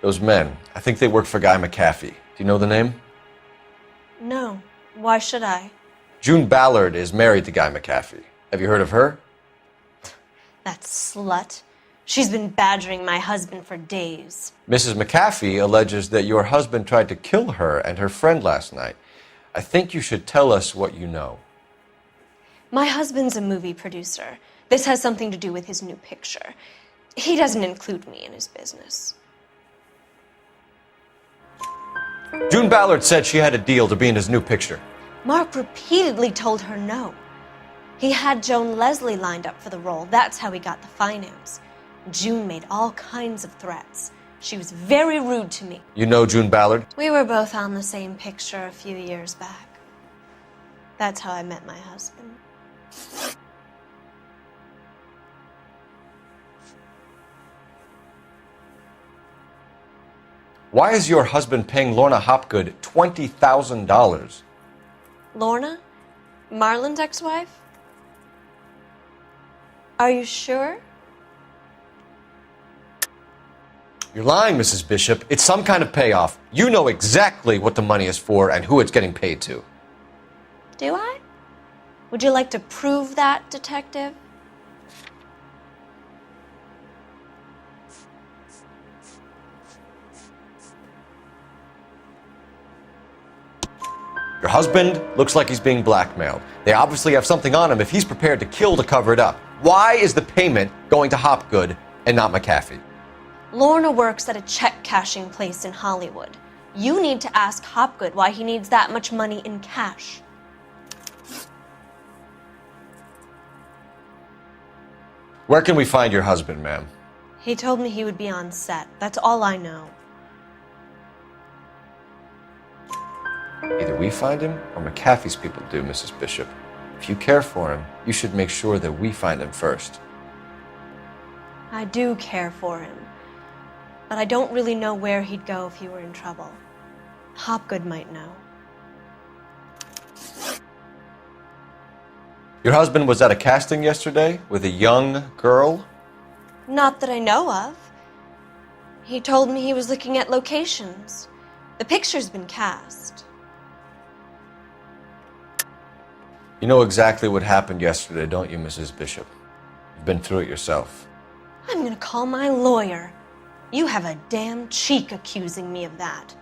Those men, I think they work for Guy McAfee. Do you know the name? No. Why should I? June Ballard is married to Guy McAfee. Have you heard of her? That slut. She's been badgering my husband for days. Mrs. McAfee alleges that your husband tried to kill her and her friend last night. I think you should tell us what you know. My husband's a movie producer. This has something to do with his new picture. He doesn't include me in his business. June Ballard said she had a deal to be in his new picture. Mark repeatedly told her no. He had Joan Leslie lined up for the role. That's how he got the finance. June made all kinds of threats. She was very rude to me. You know June Ballard? We were both on the same picture a few years back. That's how I met my husband. Why is your husband paying Lorna Hopgood $20,000? Lorna? Marlon's ex-wife? Are you sure? You're lying, Mrs. Bishop. It's some kind of payoff. You know exactly what the money is for and who it's getting paid to. Do I? Would you like to prove that, detective? Your husband looks like he's being blackmailed. They obviously have something on him if he's prepared to kill to cover it up. Why is the payment going to Hopgood and not McAfee? Lorna works at a check-cashing place in Hollywood. You need to ask Hopgood why he needs that much money in cash. Where can we find your husband, ma'am? He told me he would be on set. That's all I know. Either we find him or McAfee's people do, Mrs. Bishop. If you care for him, you should make sure that we find him first. I do care for him, but I don't really know where he'd go if he were in trouble. Hopgood might know. Your husband was at a casting yesterday with a young girl? Not that I know of. He told me he was looking at locations. The picture's been cast. You know exactly what happened yesterday, don't you, Mrs. Bishop? You've been through it yourself. I'm gonna call my lawyer. You have a damn cheek accusing me of that.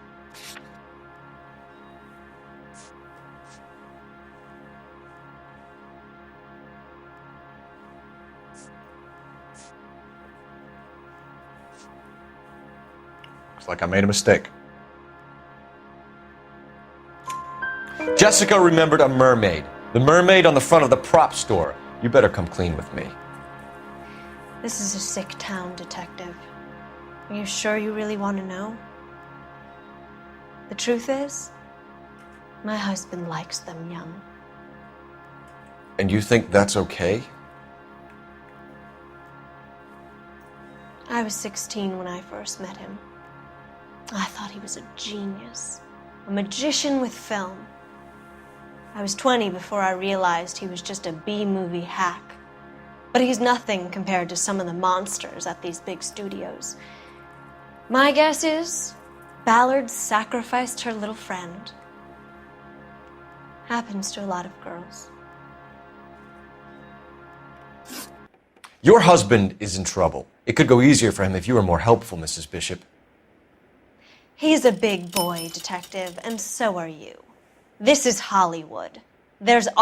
Looks like I made a mistake. Jessica remembered a mermaid. The mermaid on the front of the prop store. You better come clean with me. This is a sick town, detective. Are you sure you really want to know? The truth is, my husband likes them young. And you think that's okay? I was 16 when I first met him. I thought he was a genius, a magician with film. I was 20 before I realized he was just a B-movie hack. But he's nothing compared to some of the monsters at these big studios. My guess is Ballard sacrificed her little friend. Happens to a lot of girls. Your husband is in trouble. It could go easier for him if you were more helpful, Mrs. Bishop. He's a big boy, detective, and so are you. This is Hollywood. There's